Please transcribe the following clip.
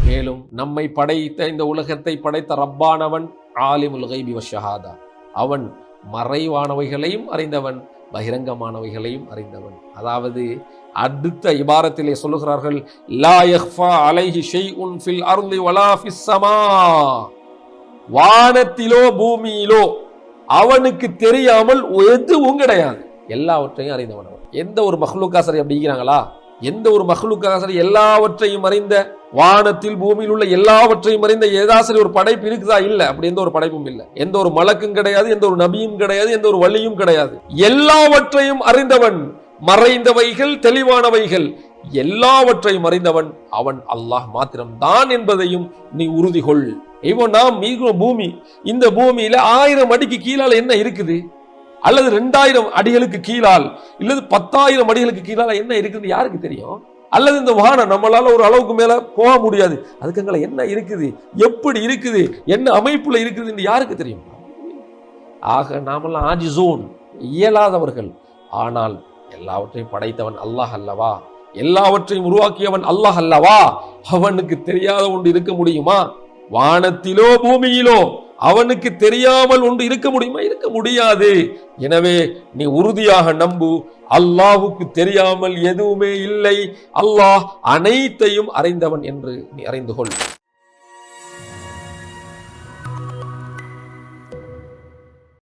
மேலும் நம்மை படைத்த இந்த உலகத்தை படைத்த ரப்பானவன் ஆலிமுல் கைபி வஷ்ஷஹாதா, அவன் மறைவானவைகளையும் அறிந்தவன், பகிரங்கமானவைகளையும் அறிந்தவன். அதாவது அடுத்த இபாரத்திலே சொல்லுகிறார்கள், லா யக்ஃபா அலைஹி ஷைஉன் ஃபில் அர்தி வலா ஃபிஸ் ஸமா, வானத்திலோ பூமியிலோ அவனுக்கு தெரியாமல் எதுவும் கிடையாது, எல்லாவற்றையும் அறிந்தவன் அவன். எந்த ஒரு மஹ்லூக்காசரி அப்படிங்கிறாங்களா? எந்த ஒரு மஹ்லூக்காசரி எல்லாவற்றையும் அறிந்த, வானத்தில் பூமியில் உள்ள எல்லாவற்றையும் அறிந்த ஏதாசரி ஒரு படைப்பு இருக்குதா? இல்ல. அப்படி எந்த ஒரு படைப்பும் இல்லை. எந்த ஒரு மலக்கும் கிடையாது, எந்த ஒரு நபியும் கிடையாது, எந்த ஒரு வலியும் கிடையாது. எல்லாவற்றையும் அறிந்தவன், மறைந்தவைகள் தெளிவானவைகள் எல்லாவற்றையும் அறிந்தவன் அவன் அல்லாஹ் மாத்திரம்தான் என்பதையும் நீ உறுதி கொள். இப்போ நாம் மீகும் பூமி, இந்த பூமியில 1000 அடிக்கு கீழால என்ன இருக்குது, அல்லது 2000 அடிகளுக்கு கீழால், இல்லது 10,000 அடிகளுக்கு கீழால என்ன இருக்குது யாருக்கு தெரியும்? அல்லது இந்த வானம் நம்மளால ஒரு அளவுக்கு மேல போக முடியாது, அதுக்கு என்ன இருக்குது, எப்படி இருக்குது, என்ன அமைப்புல இருக்குது என்று யாருக்கு தெரியும்? ஆக நாமெல்லாம் ஆஜிசோன், இயலாதவர்கள். ஆனால் எல்லாவற்றையும் படைத்தவன் அல்லாஹ் அல்லவா, எல்லாவற்றையும் உருவாக்கியவன் அல்லாஹ் அல்லவா, அவனுக்கு தெரியாத ஒன்று இருக்க முடியுமா? வானத்திலோ பூமியிலோ அவனுக்கு தெரியாமல் ஒன்று இருக்க முடியுமா? இருக்க முடியாது. எனவே நீ உறுதியாக நம்பு, அல்லாஹ்வுக்கு தெரியாமல் எதுவுமே இல்லை, அல்லாஹ் அனைத்தையும் அறிந்தவன் என்று நீ அறிந்து கொள்.